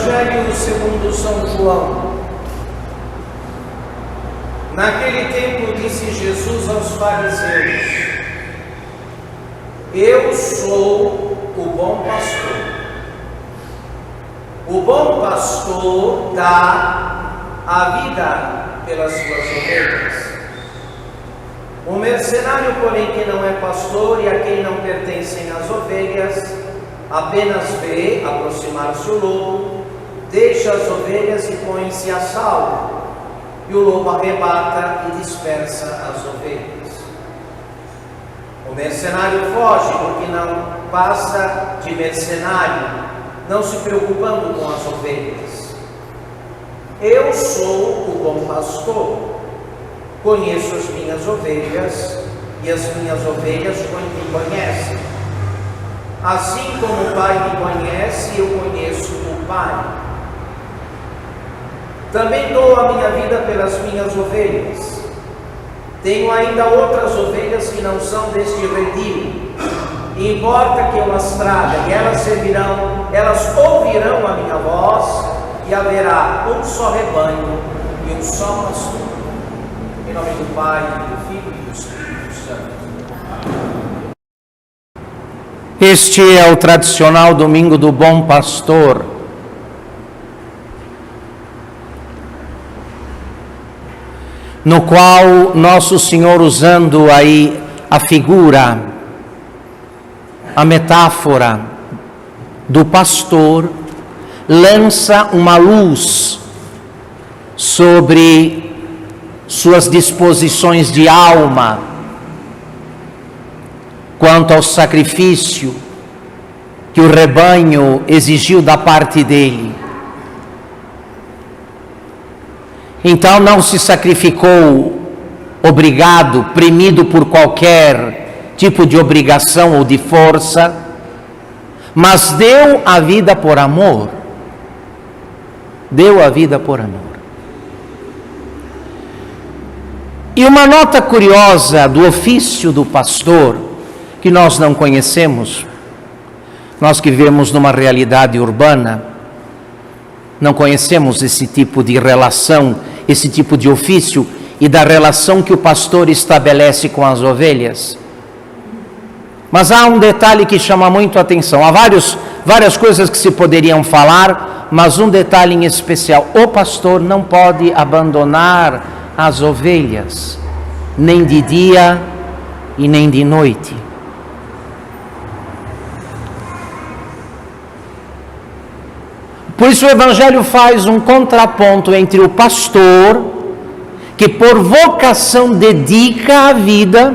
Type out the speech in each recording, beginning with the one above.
Evangelho segundo São João. Naquele tempo disse Jesus aos fariseus: Eu sou o bom pastor. O bom pastor dá a vida pelas suas ovelhas. O mercenário, porém, que não é pastor e a quem não pertencem as ovelhas, apenas vê aproximar-se o lobo, deixa as ovelhas e põe-se a salvo, e o lobo arrebata e dispersa as ovelhas. O mercenário foge porque não passa de mercenário, não se preocupando com as ovelhas. Eu sou o bom pastor, conheço as minhas ovelhas e as minhas ovelhas me conhecem. Assim como o Pai me conhece, eu conheço o Pai. Também dou a minha vida pelas minhas ovelhas. Tenho ainda outras ovelhas que não são deste redil. Importa que eu as traga, e elas ouvirão a minha voz, e haverá um só rebanho e um só pastor. Em nome do Pai, do Filho e do Espírito Santo. Este é o tradicional Domingo do Bom Pastor. No qual Nosso Senhor, usando aí a figura, a metáfora do pastor, lança uma luz sobre suas disposições de alma quanto ao sacrifício que o rebanho exigiu da parte dele. Então não se sacrificou obrigado, premido por qualquer tipo de obrigação ou de força, mas deu a vida por amor. Deu a vida por amor. E uma nota curiosa do ofício do pastor, que nós não conhecemos, nós que vivemos numa realidade urbana, não conhecemos esse tipo de relação, esse tipo de ofício e da relação que o pastor estabelece com as ovelhas. Mas há um detalhe que chama muito a atenção. Há várias coisas que se poderiam falar, mas um detalhe em especial: o pastor não pode abandonar as ovelhas, nem de dia e nem de noite. Por isso o Evangelho faz um contraponto entre o pastor, que por vocação dedica a vida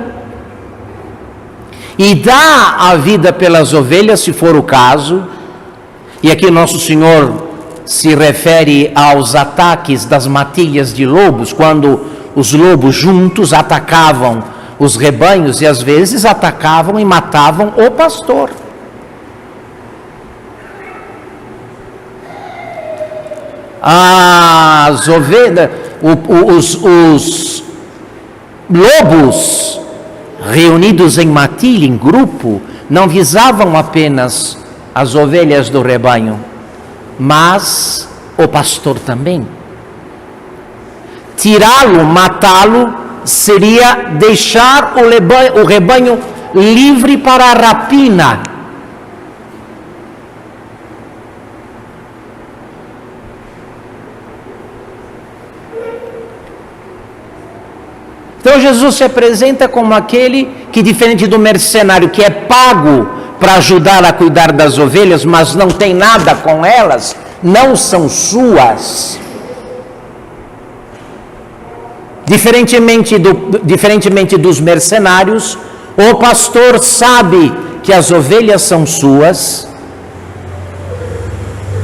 e dá a vida pelas ovelhas, se for o caso, e aqui Nosso Senhor se refere aos ataques das matilhas de lobos, quando os lobos juntos atacavam os rebanhos e às vezes atacavam e matavam o pastor. As ovelhas, os lobos reunidos em matilha, em grupo, não visavam apenas as ovelhas do rebanho, mas o pastor também. Tirá-lo, matá-lo, seria deixar o rebanho livre para a rapina. Então Jesus se apresenta como aquele que, diferente do mercenário que é pago para ajudar a cuidar das ovelhas, mas não tem nada com elas, não são suas. Diferentemente dos mercenários, o pastor sabe que as ovelhas são suas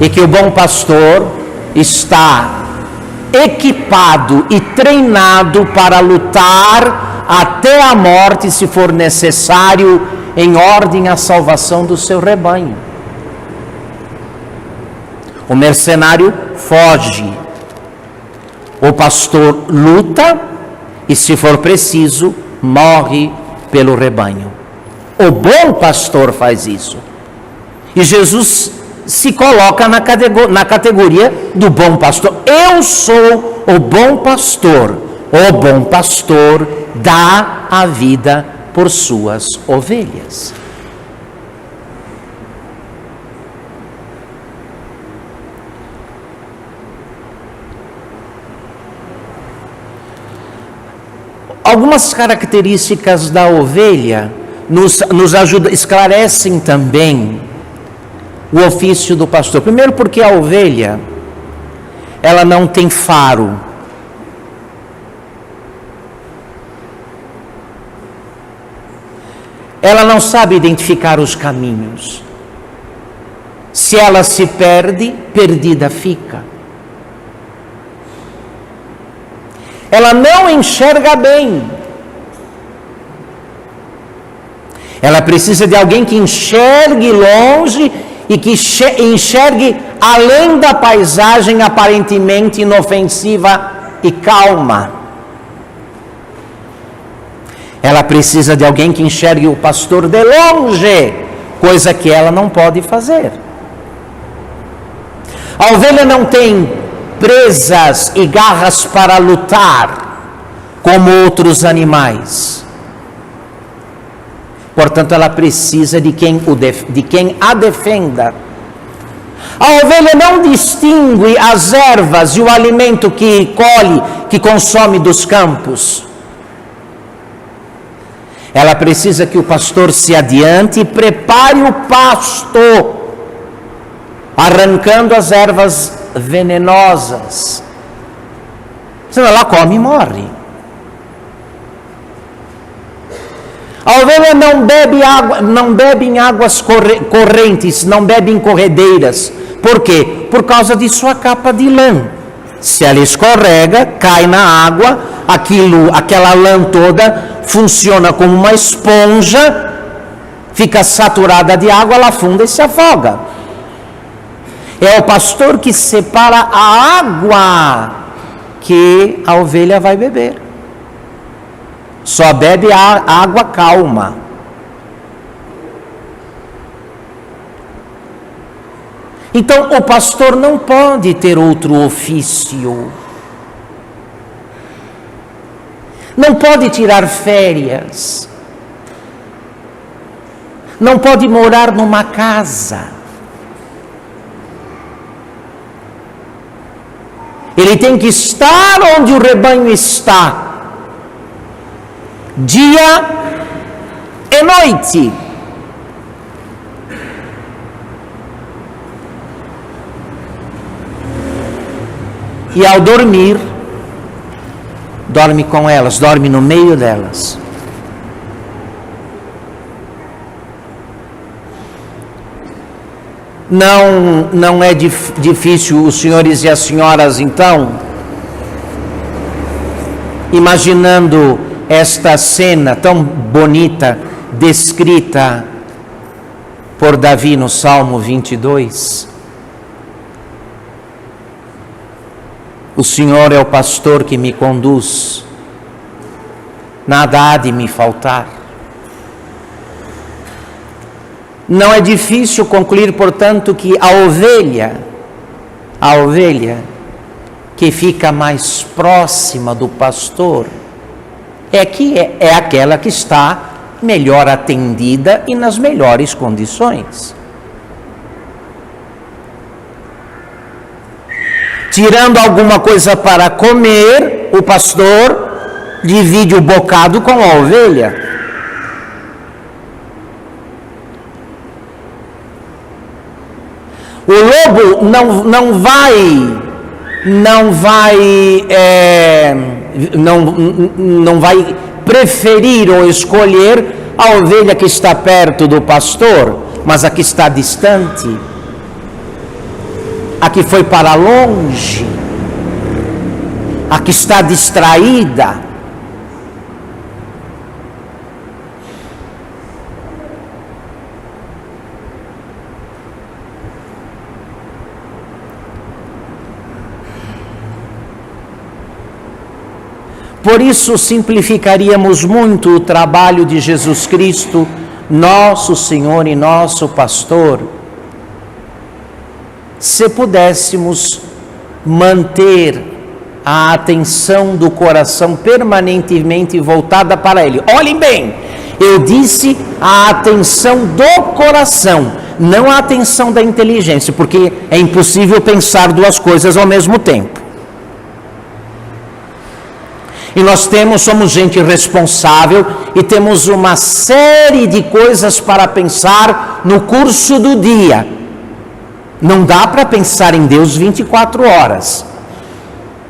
e que o bom pastor está equipado e treinado para lutar até a morte, se for necessário, em ordem à salvação do seu rebanho. O mercenário foge, o pastor luta e, se for preciso, morre pelo rebanho. O bom pastor faz isso. E Jesus se coloca na categoria do bom pastor. Eu sou o bom pastor. O bom pastor dá a vida por suas ovelhas. Algumas características da ovelha nos ajudam, esclarecem também o ofício do pastor. Primeiro, porque a ovelha, ela não tem faro. Ela não sabe identificar os caminhos. Se ela se perde, perdida fica. Ela não enxerga bem. Ela precisa de alguém que enxergue longe e que enxergue além da paisagem aparentemente inofensiva e calma. Ela precisa de alguém que enxergue o pastor de longe, coisa que ela não pode fazer. A ovelha não tem presas e garras para lutar como outros animais. Portanto, ela precisa de quem a defenda. A ovelha não distingue as ervas e o alimento que colhe, que consome dos campos. Ela precisa que o pastor se adiante e prepare o pasto, arrancando as ervas venenosas. Senão ela come e morre. A ovelha não bebe em águas correntes, não bebe em corredeiras. Por quê? Por causa de sua capa de lã. Se ela escorrega, cai na água, aquela lã toda funciona como uma esponja, fica saturada de água, ela afunda e se afoga. É o pastor que separa a água que a ovelha vai beber. Só bebe a água calma. Então, o pastor não pode ter outro ofício. Não pode tirar férias. Não pode morar numa casa. Ele tem que estar onde o rebanho está, dia e noite. E ao dormir, dorme com elas, dorme no meio delas. Não é difícil os senhores e as senhoras, então, imaginando esta cena tão bonita, descrita por Davi no Salmo 22. O Senhor é o pastor que me conduz, nada há de me faltar. Não é difícil concluir, portanto, que a ovelha que fica mais próxima do pastor, é aquela que está melhor atendida e nas melhores condições. Tirando alguma coisa para comer, o pastor divide o bocado com a ovelha. O lobo não vai preferir ou escolher a ovelha que está perto do pastor, mas a que está distante, a que foi para longe, a que está distraída. Por isso, simplificaríamos muito o trabalho de Jesus Cristo, nosso Senhor e nosso Pastor, se pudéssemos manter a atenção do coração permanentemente voltada para Ele. Olhem bem, eu disse a atenção do coração, não a atenção da inteligência, porque é impossível pensar duas coisas ao mesmo tempo. E nós somos gente responsável e temos uma série de coisas para pensar no curso do dia. Não dá para pensar em Deus 24 horas,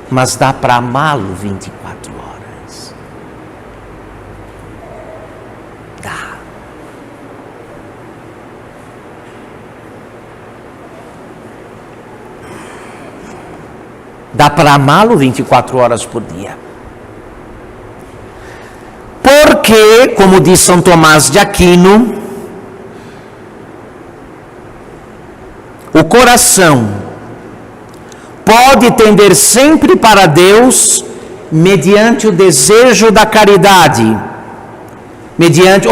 mas dá para amá-lo 24 horas. Dá. Dá para amá-lo 24 horas por dia. Porque, como diz São Tomás de Aquino, o coração pode tender sempre para Deus mediante o desejo da caridade, mediante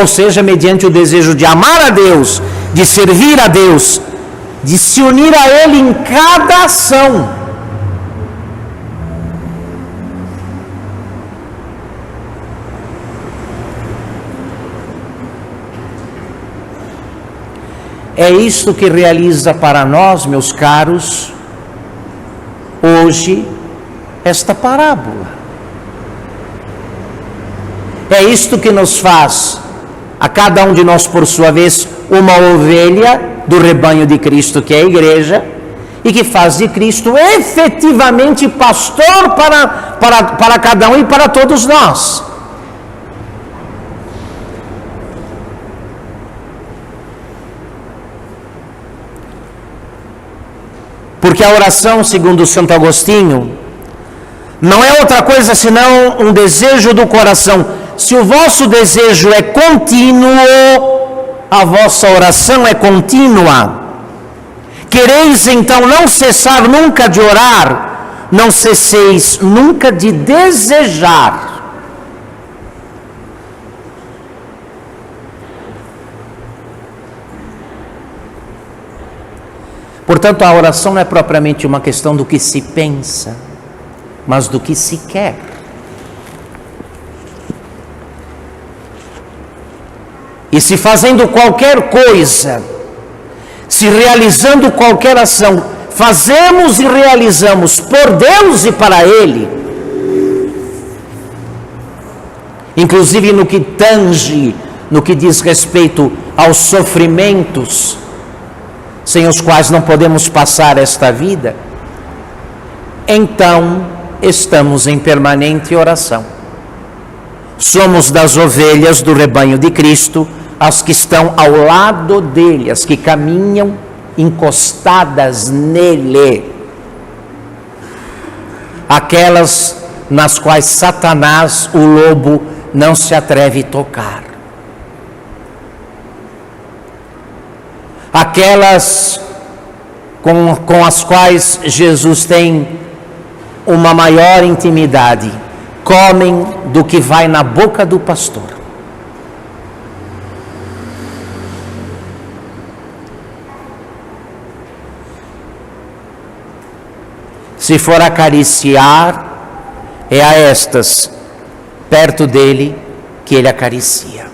o desejo de amar a Deus, de servir a Deus, de se unir a Ele em cada ação. É isto que realiza para nós, meus caros, hoje, esta parábola. É isto que nos faz, a cada um de nós, por sua vez, uma ovelha do rebanho de Cristo, que é a igreja, e que faz de Cristo efetivamente pastor para cada um e para todos nós. Porque a oração, segundo Santo Agostinho, não é outra coisa senão um desejo do coração. Se o vosso desejo é contínuo, a vossa oração é contínua. Quereis então não cessar nunca de orar, não cesseis nunca de desejar. Portanto, a oração não é propriamente uma questão do que se pensa, mas do que se quer. E se fazendo qualquer coisa, se realizando qualquer ação, fazemos e realizamos por Deus e para Ele, inclusive no que tange, no que diz respeito aos sofrimentos, sem os quais não podemos passar esta vida, então estamos em permanente oração. Somos das ovelhas do rebanho de Cristo, as que estão ao lado dele, as que caminham encostadas nele, aquelas nas quais Satanás, o lobo, não se atreve a tocar. Aquelas com as quais Jesus tem uma maior intimidade, comem do que vai na boca do pastor. Se for acariciar, é a estas, perto dele, que ele acaricia.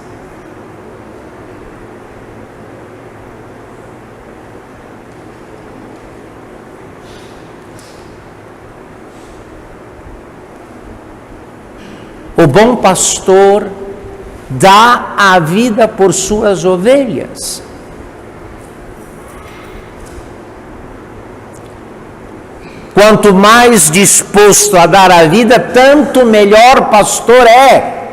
O bom pastor dá a vida por suas ovelhas. Quanto mais disposto a dar a vida, tanto melhor pastor é.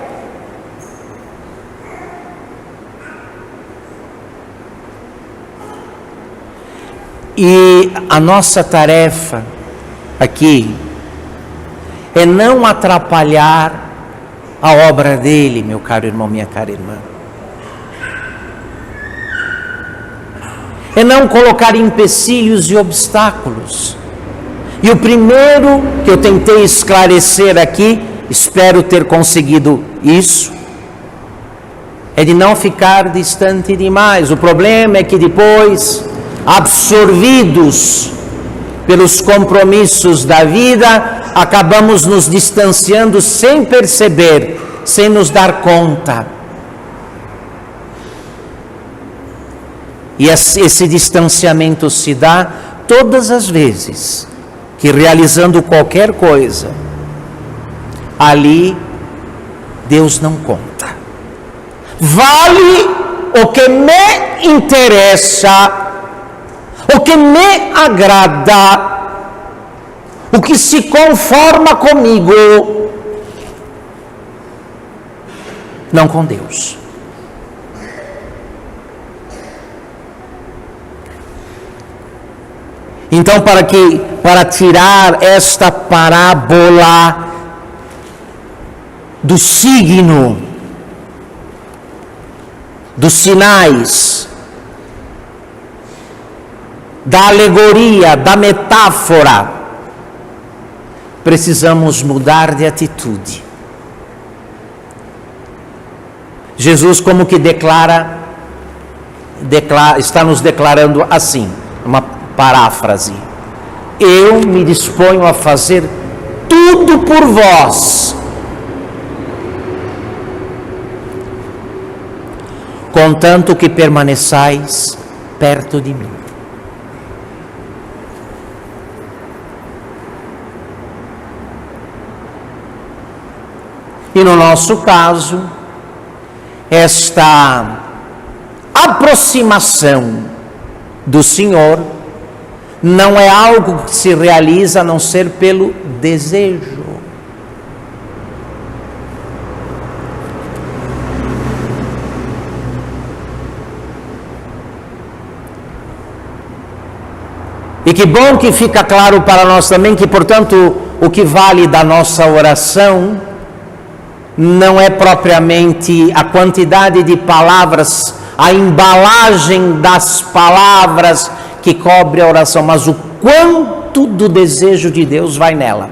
E a nossa tarefa aqui é não atrapalhar a obra dele, meu caro irmão, minha cara irmã. É não colocar empecilhos e obstáculos. E o primeiro que eu tentei esclarecer aqui, espero ter conseguido isso, é de não ficar distante demais. O problema é que depois, absorvidos pelos compromissos da vida, acabamos nos distanciando sem perceber, sem nos dar conta. E esse distanciamento se dá todas as vezes que, realizando qualquer coisa, ali Deus não conta. Vale o que me interessa, o que me agrada, o que se conforma comigo, não com Deus. Então, para tirar esta parábola do signo, dos sinais, da alegoria, da metáfora, precisamos mudar de atitude. Jesus como que está nos declarando assim, uma paráfrase: eu me disponho a fazer tudo por vós, contanto que permaneçais perto de mim. E no nosso caso, esta aproximação do Senhor não é algo que se realiza a não ser pelo desejo. E que bom que fica claro para nós também que, portanto, o que vale da nossa oração não é propriamente a quantidade de palavras, a embalagem das palavras que cobre a oração, mas o quanto do desejo de Deus vai nela.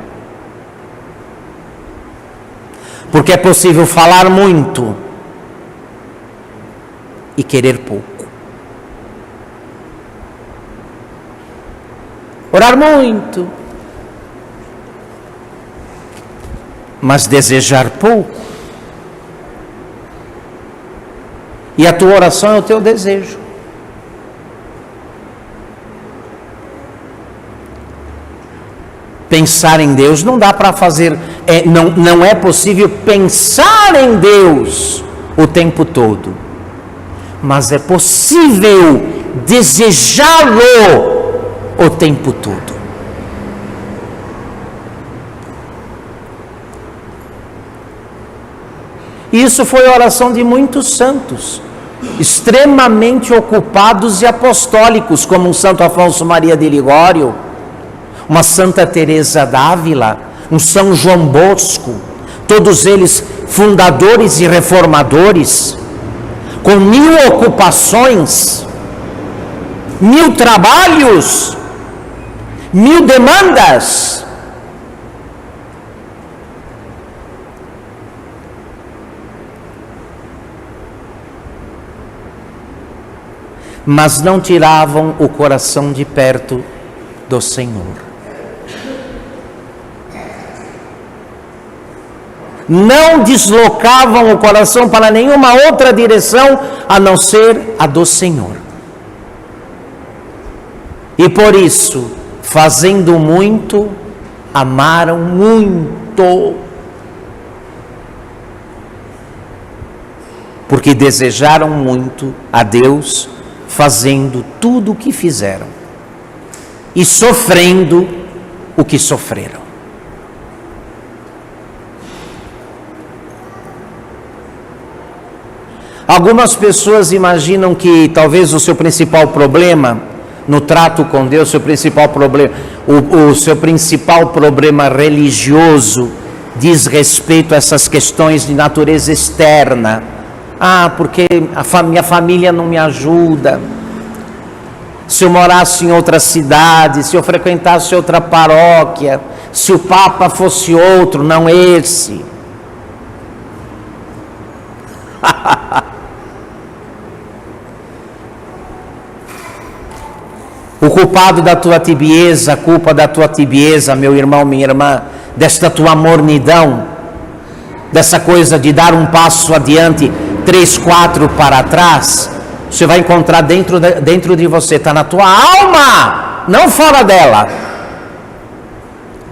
Porque é possível falar muito e querer pouco. Orar muito, mas desejar pouco. E a tua oração é o teu desejo. Pensar em Deus não dá para fazer, não é possível pensar em Deus o tempo todo, mas é possível desejá-lo o tempo todo. Isso foi a oração de muitos santos, extremamente ocupados e apostólicos, como um Santo Afonso Maria de Ligório, uma Santa Teresa d'Ávila, um São João Bosco, todos eles fundadores e reformadores, com 1000 ocupações, 1000 trabalhos, 1000 demandas. Mas não tiravam o coração de perto do Senhor. Não deslocavam o coração para nenhuma outra direção a não ser a do Senhor. E por isso, fazendo muito, amaram muito. Porque desejaram muito a Deus, fazendo tudo o que fizeram e sofrendo o que sofreram. Algumas pessoas imaginam que talvez o seu principal problema no trato com Deus, seu principal problema, o seu principal problema religioso diz respeito a essas questões de natureza externa. Porque minha família não me ajuda. Se eu morasse em outra cidade, se eu frequentasse outra paróquia, se o Papa fosse outro, não esse. O culpado da tua tibieza, a culpa da tua tibieza, meu irmão, minha irmã, desta tua mornidão, dessa coisa de dar um passo adiante, 3, 4 para trás, você vai encontrar dentro de você, está na tua alma, não fora dela.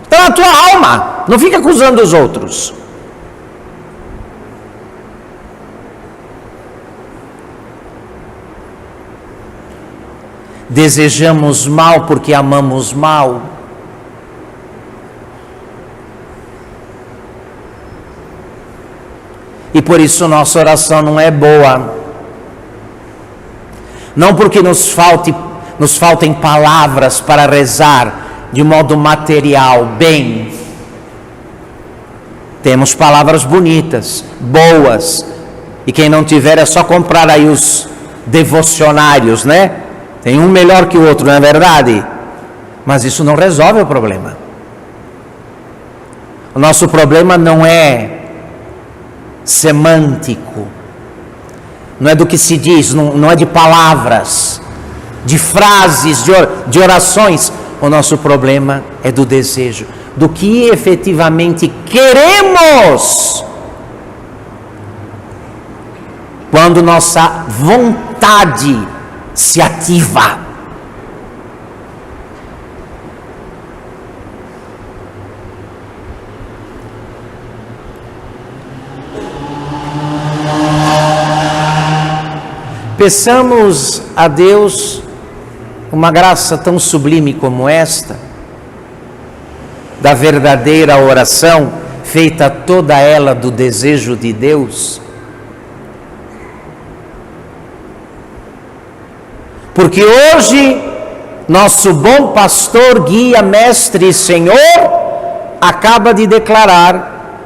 Está na tua alma, não fica acusando os outros. Desejamos mal porque amamos mal. E por isso nossa oração não é boa. Não porque nos faltem palavras para rezar de modo material, bem. Temos palavras bonitas, boas. E quem não tiver é só comprar aí os devocionários, né? Tem um melhor que o outro, não é verdade? Mas isso não resolve o problema. O nosso problema não é semântico, não é do que se diz, não é de palavras, de frases, de orações. O nosso problema é do desejo, do que efetivamente queremos. Quando nossa vontade se ativa. Peçamos a Deus uma graça tão sublime como esta, da verdadeira oração, feita toda ela do desejo de Deus. Porque hoje, nosso bom pastor, guia, mestre e Senhor, acaba de declarar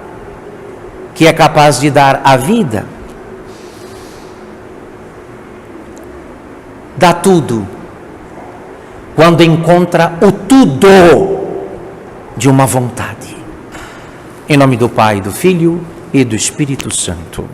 que é capaz de dar a vida. Dá tudo, quando encontra o tudo de uma vontade. Em nome do Pai, do Filho e do Espírito Santo.